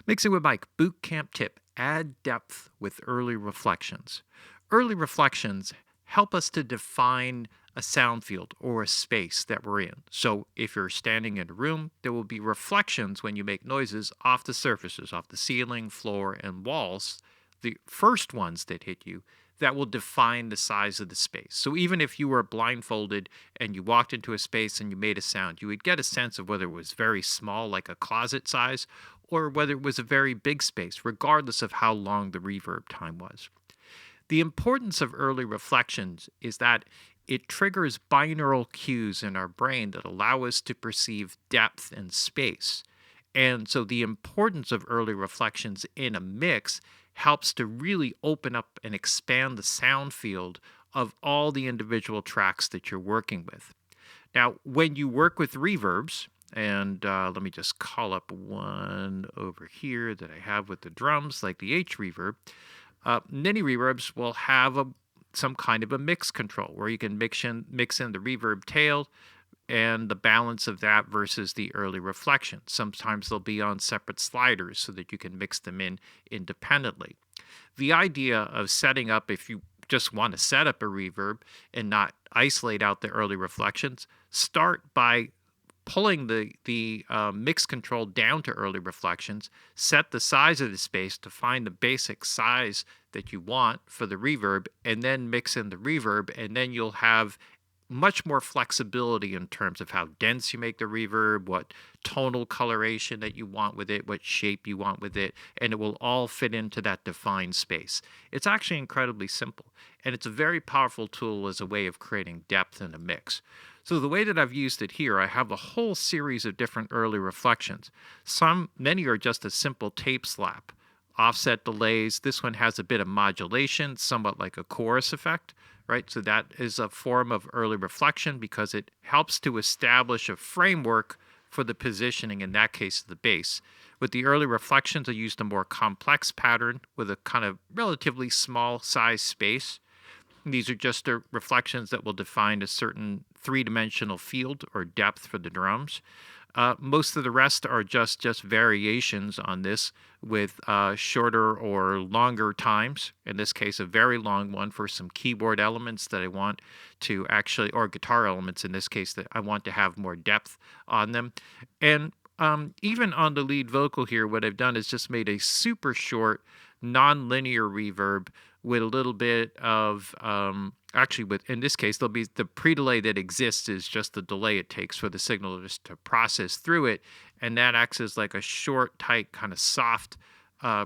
Mixing with Mike, boot camp tip: add depth with early reflections. Early reflections help us to define a sound field or a space that we're in. So if you're standing in a room, there will be reflections when you make noises off the surfaces, off the ceiling, floor, and walls, the first ones that hit you, that will define the size of the space. So even if you were blindfolded and you walked into a space and you made a sound, you would get a sense of whether it was very small, like a closet size, or whether it was a very big space, regardless of how long the reverb time was. The importance of early reflections is that it triggers binaural cues in our brain that allow us to perceive depth and space. And so the importance of early reflections in a mix helps to really open up and expand the sound field of all the individual tracks that you're working with. Now, when you work with reverbs, and let me just call up one over here that I have with the drums, like the H reverb. Many reverbs will have some kind of a mix control where you can mix in the reverb tail and the balance of that versus the early reflection. Sometimes they'll be on separate sliders so that you can mix them in independently. The idea of setting up, if you just want to set up a reverb and not isolate out the early reflections, start by pulling the mix control down to early reflections, set the size of the space to find the basic size that you want for the reverb, and then mix in the reverb, and then you'll have much more flexibility in terms of how dense you make the reverb, what tonal coloration that you want with it, what shape you want with it, and it will all fit into that defined space. It's actually incredibly simple, and it's a very powerful tool as a way of creating depth in a mix. So the way that I've used it here, I have a whole series of different early reflections. Many are just a simple tape slap, offset delays. This one has a bit of modulation, somewhat like a chorus effect, right? So that is a form of early reflection because it helps to establish a framework for the positioning, in that case, of the bass. With the early reflections, I used a more complex pattern with a kind of relatively small size space. These are just the reflections that will define a certain three-dimensional field or depth for the drums. Most of the rest are just variations on this with shorter or longer times. In this case, a very long one for some keyboard elements that I want to actually, or guitar elements in this case, that I want to have more depth on them. And even on the lead vocal here, what I've done is just made a super short, non-linear reverb with a little bit of, in this case, there'll be the pre-delay that exists is just the delay it takes for the signal just to process through it, and that acts as like a short, tight, kind of soft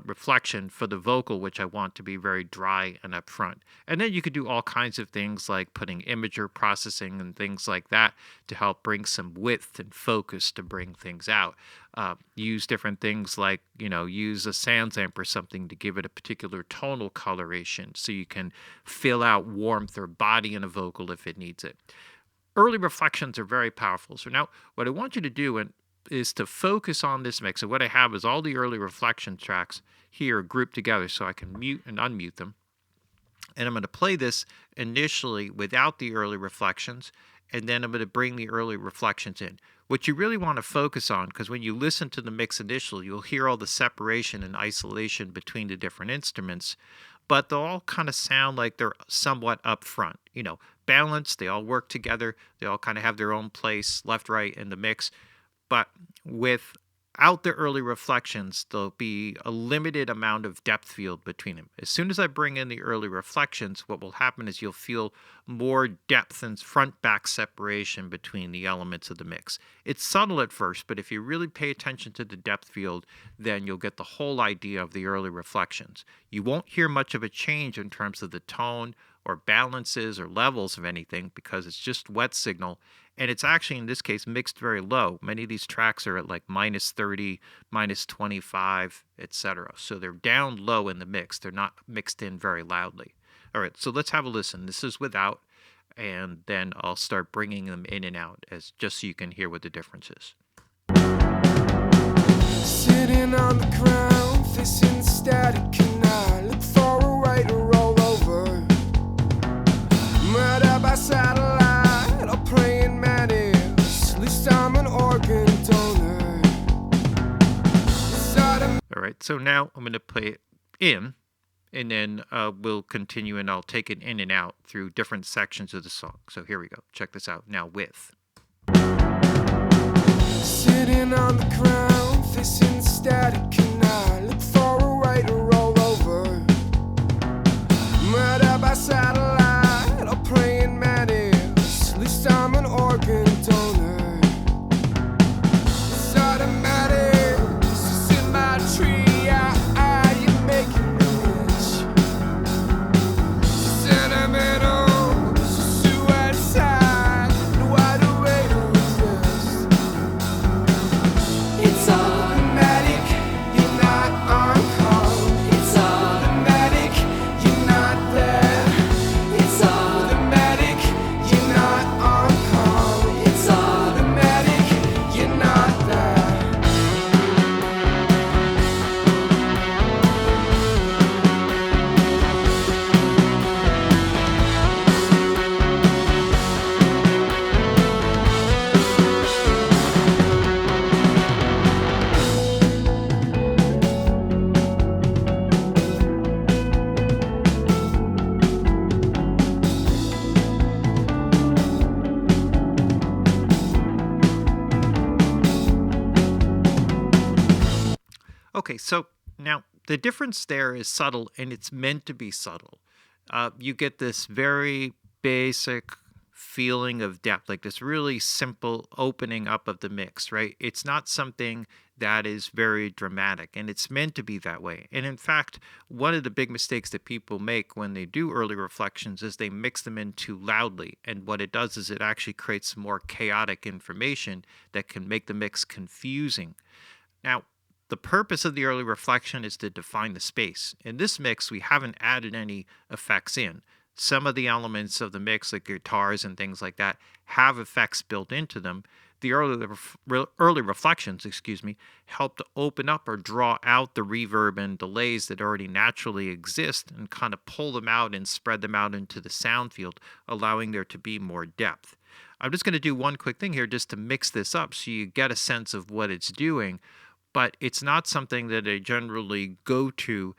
reflection for the vocal, which I want to be very dry and upfront. And then you could do all kinds of things like putting imager processing and things like that to help bring some width and focus to bring things out. Use different things like, use a SansAmp or something to give it a particular tonal coloration so you can fill out warmth or body in a vocal if it needs it. Early reflections are very powerful. So now what I want you to do is to focus on this mix. So what I have is all the early reflection tracks here grouped together so I can mute and unmute them. And I'm going to play this initially without the early reflections, and then I'm going to bring the early reflections in. What you really want to focus on, because when you listen to the mix initially, you'll hear all the separation and isolation between the different instruments, but they'll all kind of sound like they're somewhat up front, balanced, they all work together, they all kind of have their own place, left, right in the mix. But without the early reflections, there'll be a limited amount of depth field between them. As soon as I bring in the early reflections, what will happen is you'll feel more depth and front-back separation between the elements of the mix. It's subtle at first, but if you really pay attention to the depth field, then you'll get the whole idea of the early reflections. You won't hear much of a change in terms of the tone or balances or levels of anything because it's just wet signal. And it's actually, in this case, mixed very low. Many of these tracks are at like minus 30, minus 25, etc. So they're down low in the mix. They're not mixed in very loudly. All right, so let's have a listen. This is without, and then I'll start bringing them in and out just so you can hear what the difference is. Sitting on the ground, facing the static canal, look for a way to roll over. Murder by satellite, or praying mantis, at least I'm an organ donor. All right, so now I'm going to play it in, and then we'll continue, and I'll take it in and out through different sections of the song. So here we go. Check this out now with. Sitting on the ground, facing static, can I look for a way to roll over? Murder by satellite, or praying mantis, at least I'm an organ donor. It's automatic, this is in my tree, you're making me itch. Sentimental, suicide, no other way to resist. It's automatic, you're not on call. It's automatic, you're not there. It's automatic, you're not on call. It's automatic, you're not there. Okay, so now the difference there is subtle, and it's meant to be subtle. You get this very basic feeling of depth, like this really simple opening up of the mix, right? It's not something that is very dramatic, and it's meant to be that way. And in fact, one of the big mistakes that people make when they do early reflections is they mix them in too loudly. And what it does is it actually creates more chaotic information that can make the mix confusing. Now, the purpose of the early reflection is to define the space. In this mix, we haven't added any effects in. Some of the elements of the mix, like guitars and things like that, have effects built into them. The early reflections, help to open up or draw out the reverb and delays that already naturally exist and kind of pull them out and spread them out into the sound field, allowing there to be more depth. I'm just going to do one quick thing here just to mix this up so you get a sense of what it's doing. But it's not something that I generally go to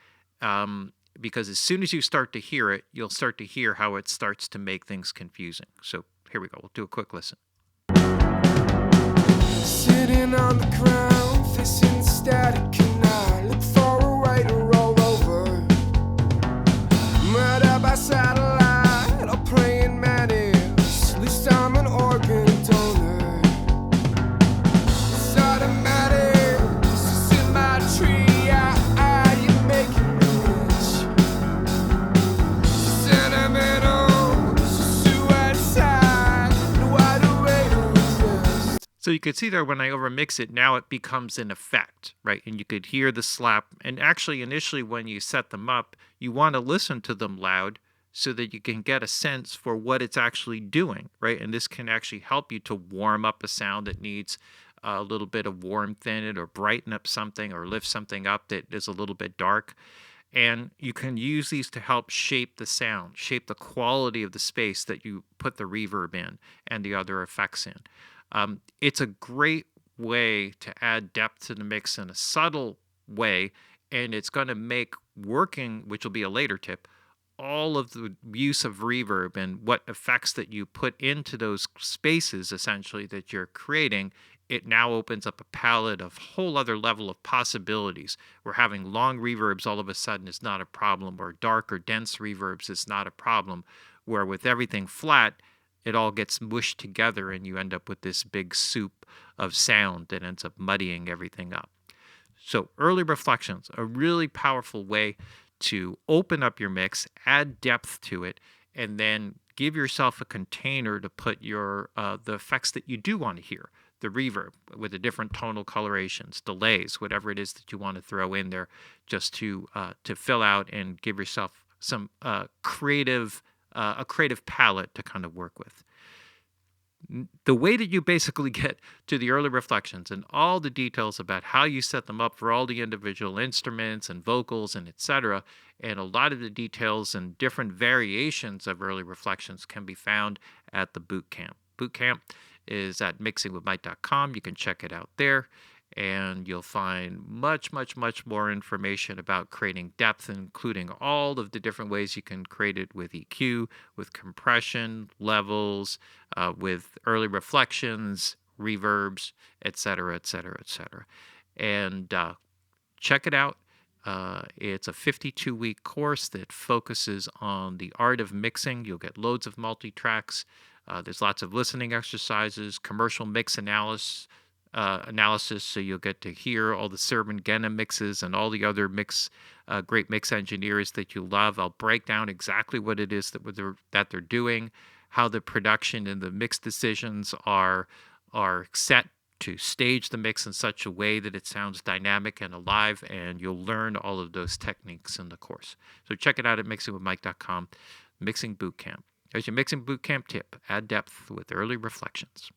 because as soon as you start to hear it, you'll start to hear how it starts to make things confusing. So here we go. We'll do a quick listen. Sitting on the ground, facing static, can I look for a way to roll over? Murder by satellite, or praying mantis, at least I'm an organ donor. It's automatic, this is in my tree, you're making me itch. Sentimental, suicide, no other way to resist. So you could see there when I overmix it, now it becomes an effect, right? And you could hear the slap. And actually, initially, when you set them up, you want to listen to them loud so that you can get a sense for what it's actually doing, right? And this can actually help you to warm up a sound that needs a little bit of warmth in it, or brighten up something, or lift something up that is a little bit dark. And you can use these to help shape the sound, shape the quality of the space that you put the reverb in and the other effects in. It's a great way to add depth to the mix in a subtle way, and it's going to make working, which will be a later tip, all of the use of reverb and what effects that you put into those spaces essentially that you're creating. It now opens up a palette of whole other level of possibilities, where having long reverbs all of a sudden is not a problem, or dark or dense reverbs is not a problem, where with everything flat, it all gets mushed together and you end up with this big soup of sound that ends up muddying everything up. So early reflections, a really powerful way to open up your mix, add depth to it, and then give yourself a container to put your the effects that you do want to hear, the reverb with the different tonal colorations, delays, whatever it is that you want to throw in there, just to fill out and give yourself some a creative palette to kind of work with. The way that you basically get to the early reflections and all the details about how you set them up for all the individual instruments and vocals and etc., and a lot of the details and different variations of early reflections can be found at the boot camp. Boot camp is at mixingwithmike.com. You can check it out there. and you'll find much, much, much more information about creating depth, including all of the different ways you can create it with EQ, with compression levels, with early reflections, reverbs, etc., etc., etc. And check it out. It's a 52-week course that focuses on the art of mixing. You'll get loads of multi-tracks. There's lots of listening exercises, commercial mix analysis, so you'll get to hear all the Serban Gena mixes and all the other great mix engineers that you love. I'll break down exactly what it is that they're doing, how the production and the mix decisions are set to stage the mix in such a way that it sounds dynamic and alive, and you'll learn all of those techniques in the course. So check it out at mixingwithmike.com, Mixing Bootcamp. There's your Mixing Bootcamp tip: add depth with early reflections.